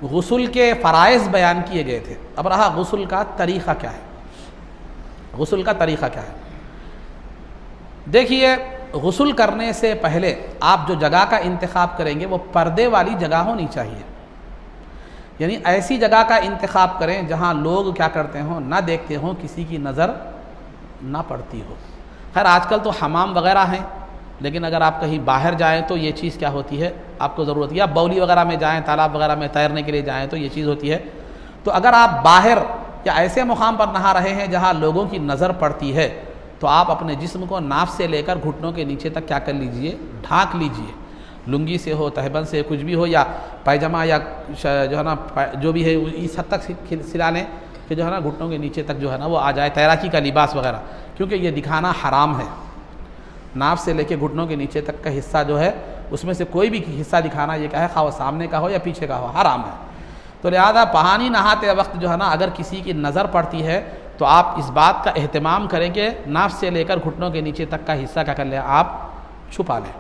गुस्ल के फ़राइज़ बयान किए गए थे। अब रहा गुस्ल का तरीक़ा क्या है। गुस्ल का तरीक़ा क्या है? देखिए, गुस्ल करने से पहले आप जो जगह का इंतखाब करेंगे वो पर्दे वाली जगह होनी चाहिए। यानी ऐसी जगह का इंतखाब करें जहाँ लोग क्या करते हों, ना देखते हों, किसी की नज़र ना पड़ती हो। खैर आजकल तो हमाम वगैरह हैं, लेकिन अगर आप कहीं बाहर जाएं तो ये चीज़ क्या होती है, आपको ज़रूरत है। या बौली वगैरह में जाएं, तालाब वगैरह में तैरने के लिए जाएं तो ये चीज़ होती है। तो अगर आप बाहर या ऐसे मुकाम पर नहा रहे हैं जहाँ लोगों की नज़र पड़ती है, तो आप अपने जिस्म को नाफ से लेकर घुटनों के नीचे तक क्या कर लीजिए, ढाँक लीजिए। लुंगी से हो, तहबंद से, कुछ भी हो, या पैजामा, या जो है ना जो भी है इस हद तक सिला लें कि जो है ना घुटनों के नीचे तक जो है ना वो आ जाए, तैराकी का लिबास वगैरह, क्योंकि ये दिखाना हराम है। नाफ से लेके घुटनों के नीचे तक का हिस्सा जो है उसमें से कोई भी हिस्सा दिखाना, ये क्या है, खा वो सामने का हो या पीछे का हो, हराम है। तो लिहाजा पानी नहाते वक्त जो है ना अगर किसी की नज़र पड़ती है तो आप इस बात का एहतमाम करें कि नाफ से लेकर घुटनों के नीचे तक का हिस्सा क्या कर लें, आप छुपा लें।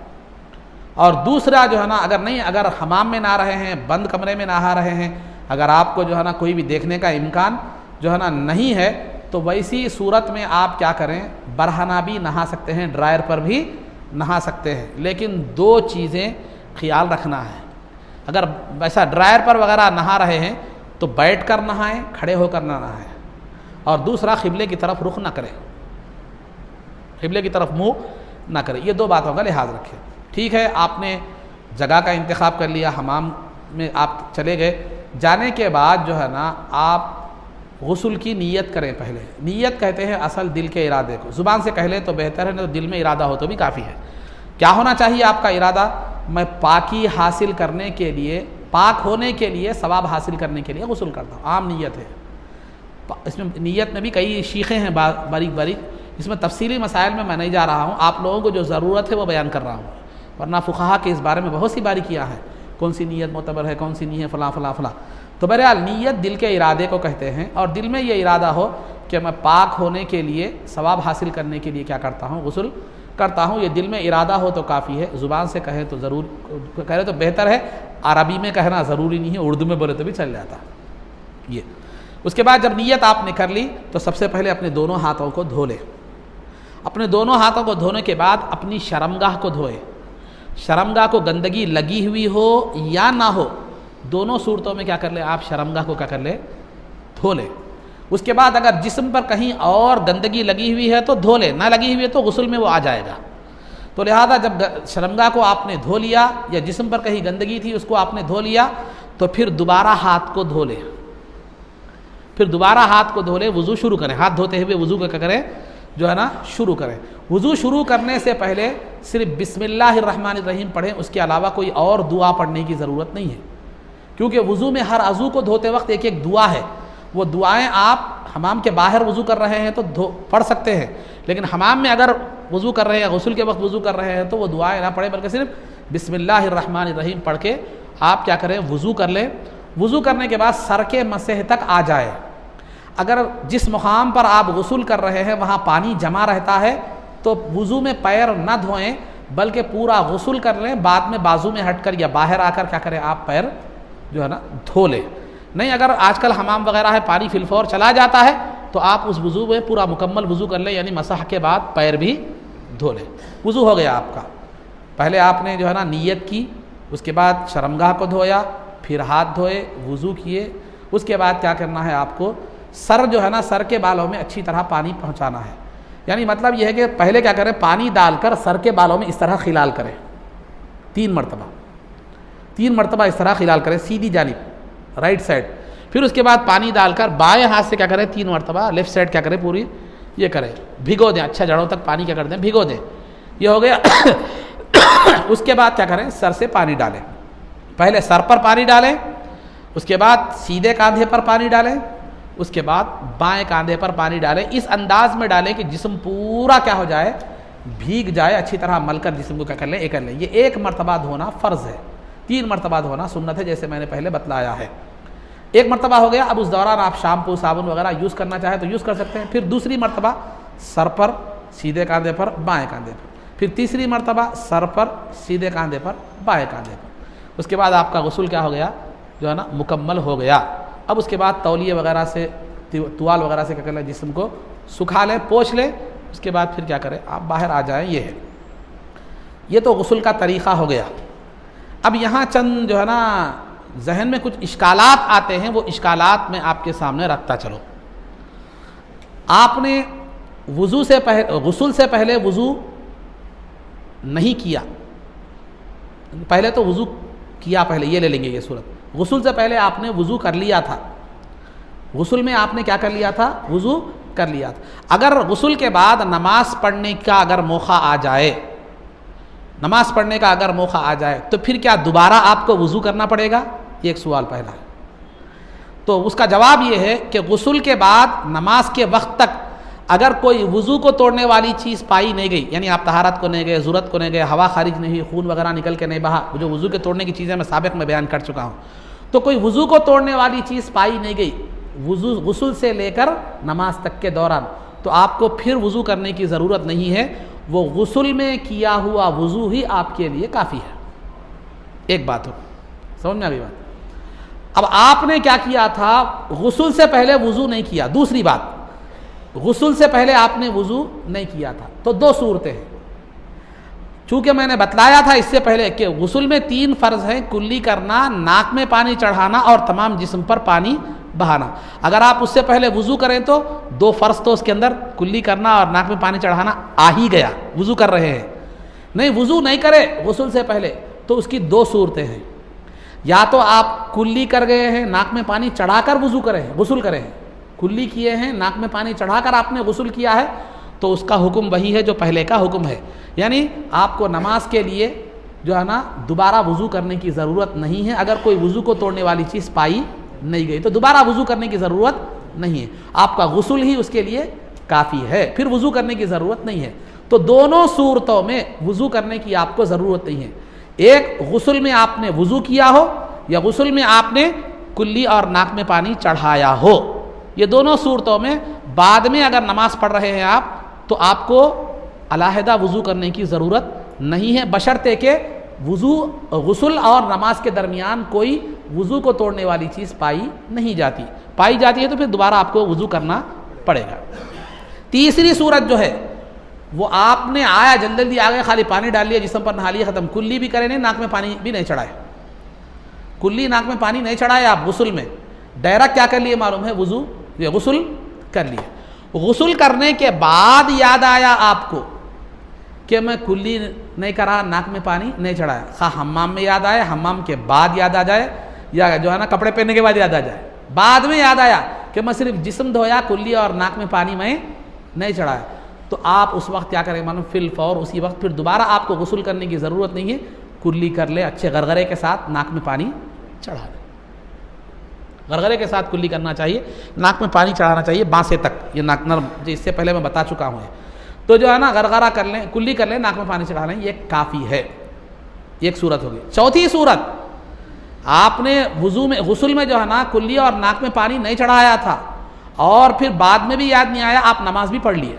और दूसरा जो है ना, अगर हमाम में नहा रहे हैं, बंद कमरे में नहा रहे हैं, अगर आपको जो है ना कोई भी देखने का इम्कान जो है ना नहीं है, तो वैसी सूरत में आप क्या करें, बरहना भी नहा सकते हैं, ड्रायर पर भी नहा सकते हैं। लेकिन दो चीज़ें ख्याल रखना है। अगर वैसा ड्रायर पर वगैरह नहा रहे हैं तो बैठ कर नहाएं, खड़े होकर ना नहाएं। और दूसरा, क़िबले की तरफ रुख ना करें, क़िबले की तरफ मुँह ना करें। ये दो बातों का लिहाज रखें। ठीक है, आपने जगह का इंतखाब कर लिया, हमाम में आप चले गए, जाने के बाद जो है ना आप गुस्ल की नीयत करें। पहले नीयत कहते हैं असल दिल के इरादे को, ज़ुबान से कह ले तो बेहतर है, नहीं तो दिल में इरादा हो तो भी काफ़ी है। क्या होना चाहिए आपका इरादा? मैं पाकी हासिल करने के लिए, पाक होने के लिए, सवाब हासिल करने के लिए गुस्ल करता हूँ। आम नीयत है। इसमें नीयत में भी कई शीखें हैं बारीक बारीक, इसमें तफसीली मसाइल में मैं नहीं जा रहा हूँ, आप लोगों को जो ज़रूरत है वो बयान कर रहा हूँ। वरना फ़ुक़हा के इस बारे में बहुत सी बारीकियाँ हैं, कौन सी नीयत मोतबर है, कौन सी नहीं है, फ़लाँ फ़लाँ फ़लाँ। तो बहरहाल नीयत दिल के इरादे को कहते हैं, और दिल में ये इरादा हो कि मैं पाक होने के लिए, सवाब हासिल करने के लिए क्या करता हूँ, गुस्ल करता हूँ। ये दिल में इरादा हो तो काफ़ी है। ज़ुबान से कहें तो ज़रूर कहें तो बेहतर है, अरबी में कहना ज़रूरी नहीं है, उर्दू में बोले तो भी चल जाता ये। उसके बाद जब नीयत आपने कर ली तो सबसे पहले अपने दोनों हाथों को धो लें। अपने दोनों हाथों को धोने के बाद अपनी शर्मगाह को धोए। शर्मगाह को गंदगी लगी हुई हो या ना हो, दोनों सूरतों में क्या कर ले, आप शर्मगाह को क्या कर ले, धो ले। उसके बाद अगर जिस्म पर कहीं और गंदगी लगी हुई है तो धो ले, ना लगी हुई है तो गुस्ल में वो आ जाएगा। तो लिहाजा जब शर्मगाह को आपने धो लिया या जिस्म पर कहीं गंदगी थी उसको आपने धो लिया, तो फिर दोबारा हाथ को धो ले। फिर दोबारा हाथ को धो ले, वज़ू शुरू करें। हाथ धोते हुए वज़ू का क्या करें, जो है ना शुरू करें। वज़ू शुरू करने से पहले सिर्फ बिस्मिल्लाहिर्रहमानिर्रहीम पढ़ें, उसके अलावा कोई और दुआ पढ़ने की ज़रूरत नहीं है। क्योंकि वज़ू में हर अज़ू को धोते वक्त एक एक दुआ है। वो दुआएं आप हमाम के बाहर वज़ू कर रहे हैं तो पढ़ सकते हैं, लेकिन हमाम में अगर वज़ू कर रहे हैं, गुस्ल के वक्त वज़ू कर रहे हैं तो वो दुआएं ना पढ़ें, बल्कि सिर्फ बिस्मिल्लाहिर्रहमानिर्रहीम पढ़ के आप क्या करें, वज़ू कर लें। वज़ू करने के बाद सर के मसह तक आ जाए। अगर जिस मुकाम पर आप गुस्ल कर रहे हैं वहाँ पानी जमा रहता है तो वज़ू में पैर न धोएं, बल्कि पूरा गुस्ल कर लें। बाद में बाजू में हटकर या बाहर आकर क्या करें, आप पैर जो है ना धो लें। नहीं, अगर आजकल हमाम वगैरह है, पानी फिलफौर चला जाता है, तो आप उस वज़ू में पूरा मुकम्मल वज़ू कर लें, यानी मसह के बाद पैर भी धो लें। वज़ू हो गया आपका। पहले आपने जो है ना नीयत की, उसके बाद शर्मगाह को धोया, फिर हाथ धोए, वज़ू किए। उसके बाद क्या करना है, आपको सर जो है ना, सर के बालों में अच्छी तरह पानी पहुँचाना है। यानी मतलब यह है कि पहले क्या करें, पानी डालकर सर के बालों में इस तरह खिलाल करें 3 मरतबा इस तरह खिलाल करें, सीधी जानिब, राइट साइड। फिर उसके बाद पानी डालकर बाएं हाथ से क्या करें, 3 मरतबा लेफ्ट साइड क्या करें, पूरी ये करें, भिगो दें। अच्छा, जड़ों तक पानी क्या कर दें, भिगो दें। ये हो गया। उसके बाद क्या करें, सर से पानी डालें। पहले सर पर पानी डालें, उसके बाद सीधे कंधे पर पानी डालें, उसके बाद बाएं कंधे पर पानी डालें। इस अंदाज में डालें कि जिस्म पूरा क्या हो जाए, भीग जाए, अच्छी तरह मलकर जिस्म को क्या कर लें, एक कर लें। ये 1 मरतबा धोना फ़र्ज़ है, 3 मरतबा धोना सुन्नत है, जैसे मैंने पहले बतलाया है। 1 मरतबा हो गया। अब उस दौरान आप शैम्पू साबुन वगैरह यूज़ करना चाहें तो यूज़ कर सकते हैं। फिर दूसरी मरतबा सर पर, सीधे कंधे पर, बाएँ कंधे पर। फिर तीसरी मरतबा सर पर, सीधे कंधे पर, बाएँ कंधे पर। उसके बाद आपका गुस्ल क्या हो गया, जो है ना मुकम्मल हो गया। अब उसके बाद तौलिए वगैरह से, तुआल वगैरह से क्या कर लें, जिस्म को सुखा लें, पोंछ लें। उसके बाद फिर क्या करें, आप बाहर आ जाएं। ये है, ये तो गुस्ल का तरीक़ा हो गया। अब यहाँ चंद जो है ना जहन में कुछ इश्कालात आते हैं, वो इश्कालात मैं आपके सामने रखता चलो। आपने वुज़ू से पहले, गुस्ल से पहले वुज़ू नहीं किया, पहले तो वुज़ू किया, पहले ये ले लेंगे ये सूरत। गुस्ल से पहले आपने वुज़ू कर लिया था, गुस्ल में आपने क्या कर लिया था, वुज़ू कर लिया था। अगर गुस्ल के बाद नमाज पढ़ने का अगर मौका आ जाए, नमाज पढ़ने का अगर मौका आ जाए, तो फिर क्या दोबारा आपको वुज़ू करना पड़ेगा? ये एक सवाल पहला है। तो उसका जवाब ये है कि गुस्ल के बाद नमाज के वक्त तक अगर कोई वुज़ू को तोड़ने वाली चीज़ पाई नहीं गई, यानी आप तहारत को नहीं गए, ज़रूरत को नहीं गए, हवा खारिज नहीं हुई, खून वगैरह निकल के नहीं बहा, जो वुज़ू के तोड़ने की चीज़ें मैं साबिक़ में बयान कर चुका हूँ, तो कोई वुज़ू को तोड़ने वाली चीज़ पाई नहीं गई वुज़ू गुस्ल से लेकर नमाज तक के दौरान, तो आपको फिर वुज़ू करने की ज़रूरत नहीं है। वो गुस्ल में किया हुआ वुज़ू ही आपके लिए काफ़ी है। एक बात हो, समझ में आ गई बात? अब आपने क्या किया था, गुस्ल से पहले वुज़ू नहीं किया। दूसरी बात, गुस्ल से पहले आपने वुज़ू नहीं किया था, तो दो सूरतें हैं। चूँकि मैंने बतलाया था इससे पहले कि गुस्ल में 3 फ़र्ज़ हैं, कुल्ली करना, नाक में पानी चढ़ाना और तमाम जिस्म पर पानी बहाना। अगर आप उससे पहले वुज़ू करें तो 2 फ़र्ज़ तो उसके अंदर कुल्ली करना और नाक में पानी चढ़ाना आ ही गया, वुज़ू कर रहे हैं। नहीं, वुज़ू नहीं करे गुस्ल से पहले, तो उसकी 2 सूरतें हैं। या तो आप कुल्ली कर गए हैं, नाक में पानी चढ़ाकर वुज़ू करें, गुस्ल करें, कुल्ली किए हैं, नाक में पानी चढ़ाकर आपने गुस्ल किया है, तो उसका हुक्म वही है जो पहले का हुक्म है। यानी आपको नमाज के लिए जो है ना दोबारा वुज़ू करने की ज़रूरत नहीं है। अगर कोई वुज़ू को तोड़ने वाली चीज़ पाई नहीं गई तो दोबारा वुज़ू करने की ज़रूरत नहीं है, आपका गुस्ल ही उसके लिए काफ़ी है, फिर वुज़ू करने की ज़रूरत नहीं है। तो दोनों सूरतों में वुज़ू करने की आपको ज़रूरत नहीं है। एक, गुस्ल में आपने वुज़ू किया हो या गुस्ल में आपने कुल्ली और नाक में पानी चढ़ाया हो, ये दोनों सूरतों में बाद में अगर नमाज पढ़ रहे हैं आप, तो आपको अलहदा वुज़ू करने की ज़रूरत नहीं है, बशर्ते के गुस्ल और नमाज के दरमियान कोई वुज़ू को तोड़ने वाली चीज़ पाई नहीं जाती। पाई जाती है तो फिर दोबारा आपको वुज़ू करना पड़ेगा। तीसरी सूरत जो है वो आपने आया, जल्दी जल्दी आ गए, खाली पानी डाल लिया, जिस्म पर नहा लिया, ख़त्म। कुल्ली भी करे नहीं, नाक में पानी भी नहीं चढ़ाए, कुल्ली नाक में पानी नहीं चढ़ाए आप गुस्ल में, डायरेक्ट क्या कर लिए मालूम है, वुज़ू या गुस्ल कर लिए। गुस्ल करने के बाद याद आया आपको कि मैं कुल्ली नहीं करा, नाक में पानी नहीं चढ़ाया, खा हम्माम में याद आया, हम्माम के बाद याद आ जाए, या जो है ना कपड़े पहनने के बाद याद आ जाए, बाद में याद आया कि मैं सिर्फ जिस्म धोया, कुल्ली और नाक में पानी मैं नहीं चढ़ाया, तो आप उस वक्त क्या करें मालूम, फिल फौर उसी वक्त फिर दोबारा आपको गुस्ल करने की ज़रूरत नहीं है, कुल्ली कर ले अच्छे गरगरे के साथ, नाक में पानी चढ़ा ले, गरगरे के साथ कुल्ली करना चाहिए, नाक में पानी चढ़ाना चाहिए बांसे तक, ये नाक नरम, इससे पहले मैं बता चुका हूँ। तो जो है ना गरगरा कर लें, कुल्ली कर लें, नाक में पानी चढ़ा लें, ये काफ़ी है। एक सूरत होगी। चौथी सूरत, आपने वुज़ू में, गुस्ल में जो है ना कुल्ली और नाक में पानी नहीं चढ़ाया था और फिर बाद में भी याद नहीं आया, आप नमाज भी पढ़ लिए,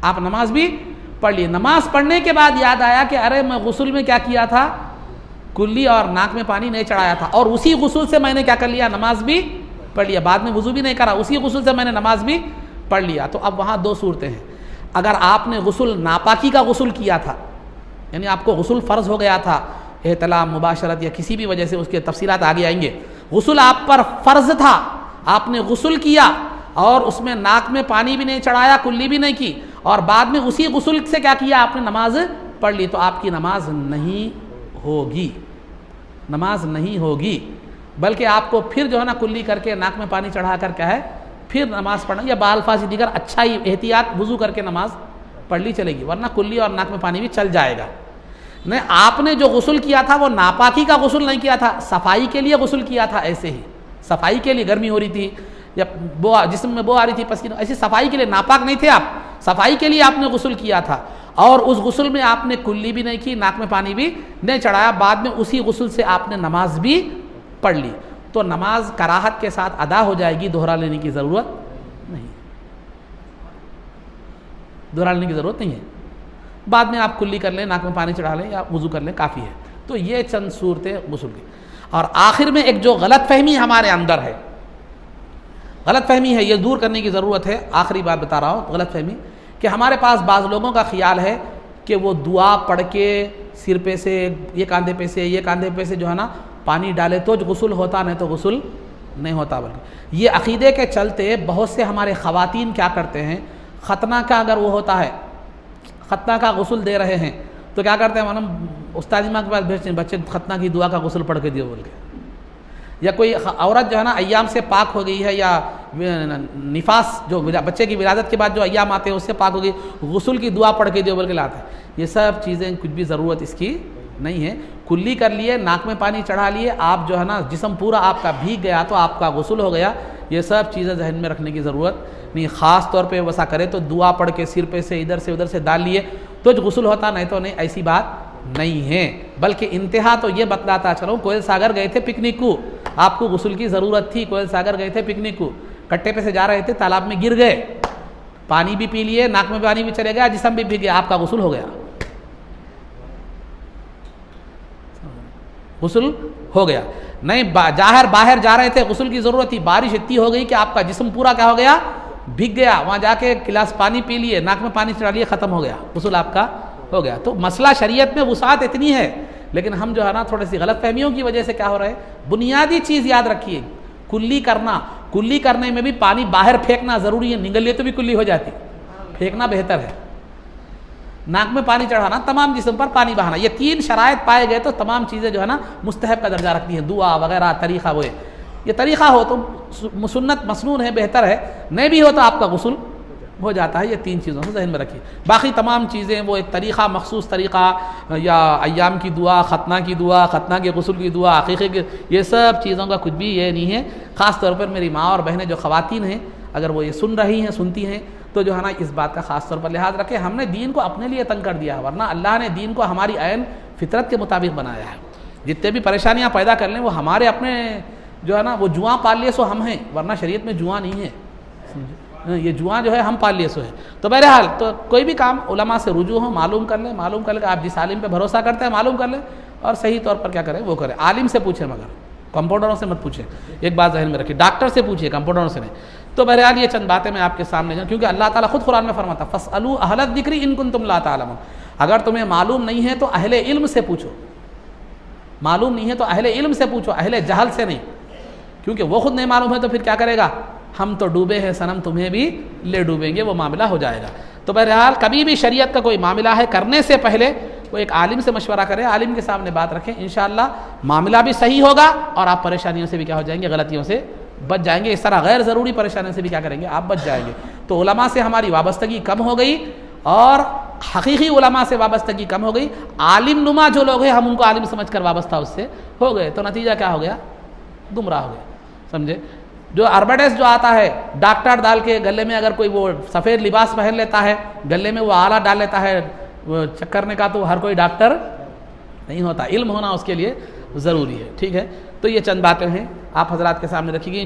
आप नमाज भी पढ़ लिए, नमाज पढ़ने के बाद याद आया कि अरे मैं गुस्ल में क्या किया था, कुल्ली और नाक में पानी नहीं चढ़ाया था, और उसी गुस्ल से मैंने क्या कर लिया, नमाज भी पढ़ लिया, बाद में वुज़ू भी नहीं करा, उसी गुस्ल से मैंने नमाज भी पढ़ लिया। तो अब वहाँ 2 सूरतें हैं। अगर आपने गुस्ल नापाकी का गुस्ल किया था, यानी आपको गुस्ल फ़र्ज़ हो गया था, एहतलाम, मुबाशरत या किसी भी वजह से, उसके तफसीलात आगे आएंगे, गुस्ल आप पर फ़र्ज़ था, आपने गुस्ल किया और उसमें नाक में पानी भी नहीं चढ़ाया, कुल्ली भी नहीं की, और बाद में उसी गुस्ल से क्या किया, आपने नमाज पढ़ ली, तो आपकी नमाज नहीं होगी, नमाज नहीं होगी, बल्कि आपको फिर जो है ना कुल्ली करके नाक में पानी चढ़ा कर क्या है फिर नमाज पढ़ना, या बाल्फाज दीगर अच्छा ही एहतियात वुज़ू करके नमाज पढ़ ली चलेगी, वरना कुल्ली और नाक में पानी भी चल जाएगा। नहीं, आपने जो गुस्ल किया था वो नापाकी का गुस्ल नहीं किया था, सफाई के लिए गुस्ल किया था, ऐसे ही सफाई के लिए, गर्मी हो रही थी या जिस्म में बो आ रही थी, पसीना, ऐसी सफाई के लिए, नापाक नहीं थे आप, सफाई के लिए आपने गुस्ल किया था, और उस गुस्ल में आपने कुल्ली भी नहीं की, नाक में पानी भी नहीं चढ़ाया, बाद में उसी गुस्ल से आपने नमाज भी पढ़ ली, तो नमाज कराहत के साथ अदा हो जाएगी, दोहरा लेने की ज़रूरत नहीं, दोहरा लेने की ज़रूरत नहीं है। बाद में आप कुल्ली कर लें, नाक में पानी चढ़ा लें या वुज़ू कर लें, काफ़ी है। तो ये चंद सूरतें गुस्ल की। और आखिर में एक जो गलत फहमी हमारे अंदर है, गलत फहमी है, ये दूर करने की ज़रूरत है। आखिरी बात बता रहा हूँ, गलत फहमी कि हमारे पास बाज़ लोगों का ख्याल है कि वो दुआ पढ़ के सिर पे से, ये कांधे पे से, ये कांधे पे से जो है ना पानी डाले तो गुस्ल होता, नहीं तो गुस्ल नहीं होता। बल्कि ये अक़ीदे के चलते बहुत से हमारे ख़वातीन क्या करते हैं, ख़तना का अगर वो होता है, ख़तना का गुस्ल दे रहे हैं तो क्या करते हैं, मालूम उस्ताद इमाम के पास भेजते हैं, बच्चे ख़तना की दुआ का गुस्ल पढ़ के दियो बोल के। या कोई औरत जो है ना अय्याम से पाक हो गई है, या निफास जो बच्चे की विलादत के बाद जो अय्याम आते हैं उससे पाक हो गई, गुस्ल की दुआ पढ़ के दियो बोल के लाते हैं। ये सब चीज़ें कुछ भी ज़रूरत इसकी नहीं है। कुल्ली कर लिए, नाक में पानी चढ़ा लिए, आप जो है ना जिस्म पूरा आपका भीग गया तो आपका गुस्ल हो गया। ये सब चीज़ें जहन में रखने की ज़रूरत नहीं। ख़ास तौर पे वसा करे तो दुआ पढ़ के सिर पे से इधर से उधर से डाल लिए तो गुस्ल होता, नहीं तो नहीं, ऐसी बात नहीं है। बल्कि इंतहा तो ये बतलाता चलो, कोयल सागर गए थे पिकनिक को, आपको गुस्ल की ज़रूरत थी, कोयल सागर गए थे पिकनिक को, कट्टे पे से जा रहे थे, तालाब में गिर गए, पानी भी पी लिए, नाक में पानी भी चले गया, जिस्म भी भीग गया, आपका गुस्ल हो गया, गुस्ल हो गया। नहीं बाहर जा रहे थे, गुस्ल की ज़रूरत थी, बारिश इतनी हो गई कि आपका जिस्म पूरा क्या हो गया, भीग गया, वहाँ जाके गिलास पानी पी लिए, नाक में पानी चढ़ा लिए, ख़त्म हो गया, गुस्ल आपका हो गया। तो मसला शरीयत में वुसात इतनी है, लेकिन हम जो है ना थोड़ी सी गलत फहमियों की वजह से क्या हो रहा है, बुनियादी चीज़ याद रखिए, कुल्ली करना, कुल्ली करने में भी पानी बाहर फेंकना ज़रूरी है, निगलिए तो भी कुल्ली हो जाती, फेंकना बेहतर है। नाक में पानी चढ़ाना, तमाम जिस्म पर पानी बहाना, ये 3 शराइत पाए गए तो तमाम चीज़ें जो है ना मुस्तहब का दर्जा रखती हैं, दुआ वगैरह तरीक़ा वो ये तरीक़ा हो तो सुन्नत मसनून है, बेहतर है, नहीं भी हो तो आपका गुस्ल हो जाता है। ये 3 चीज़ों से जहन में रखिए। बाकी तमाम चीज़ें वो एक तरीक़ा, मखसूस तरीक़ा, या अय्याम की दुआ, ख़तना की दुआ, ख़तना के गुस्ल की दुआ, अक़ीक़े की, ये सब चीज़ों का कुछ भी ये नहीं है। ख़ास तौर पर मेरी माँ और बहनें जो ख़वातीन हैं, अगर वो ये सुन रही हैं, सुनती हैं, तो जो है ना इस बात का ख़ास तौर पर लिहाज रखें। हमने दीन को अपने लिए तंग कर दिया है, वरना अल्लाह ने दीन को हमारी ऐन फितरत के मुताबिक बनाया है। जितने भी परेशानियाँ पैदा कर लें वो हमारे अपने जो है ना, वो जुआ पाल लिए सो हम हैं, वरना शरीयत में जुआ नहीं है, ये जुआ जो है हम पाल लिए सो है। तो बहरहाल तो कोई भी काम उलमा से रुजू हो, मालूम कर लें, मालूम कर लें, आप जिस आलिम पे भरोसा करते हैं मालूम कर लें, और सही तौर पर क्या करें वो करें। आलिम से पूछें, मगर कंपाउंडरों से मत पूछें, एक बात जहन में रखिए, डॉक्टर से पूछिए, कंपाउंडरों से नहीं। तो बहरहाल ये चंद बातें मैं आपके सामने जाऊँ, क्योंकि अल्लाह ताला खुद कुरान में फरमाता फस्अलू अहल ज़िक्री इन कुंतुम ला तालमून, अगर तुम्हें मालूम नहीं है तो अहले इल्म से पूछो, मालूम नहीं है तो अहले इल्म से पूछो, अहले जहल से नहीं, क्योंकि वो खुद नहीं मालूम है तो फिर क्या करेगा, हम तो डूबे हैं सनम तुम्हें भी ले डूबेंगे, वो मामला हो जाएगा। तो बहरहाल कभी भी शरीयत का कोई मामला है, करने से पहले वो एक आलिम से मशवरा करें, आलिम के सामने बात रखें, इंशाअल्लाह मामला भी सही होगा और आप परेशानियों से भी क्या हो जाएंगे, गलतियों से बच जाएंगे। इस तरह गैर ज़रूरी परेशानियों से भी क्या करेंगे, आप बच जाएंगे। तो उलमा से हमारी वाबस्तगी कम हो गई और हकीकी उलमा से वाबस्तगी कम हो गई। आलिम नुमा जो लोग हैं हम उनको आलिम समझ कर वाबस्ता उससे हो गए, तो नतीजा क्या हो गया, गुमराह हो गया, समझे। जो अरबडेस जो आता है, डॉक्टर डाल के गले में अगर कोई वो सफ़ेद लिबास पहन लेता है, गले में वो आला डाल लेता है चेक करने का, तो हर कोई डॉक्टर नहीं होता, इल्म होना उसके लिए ज़रूरी है। ठीक है, तो ये चंद बातें हैं आप हजरात के सामने रखी गई।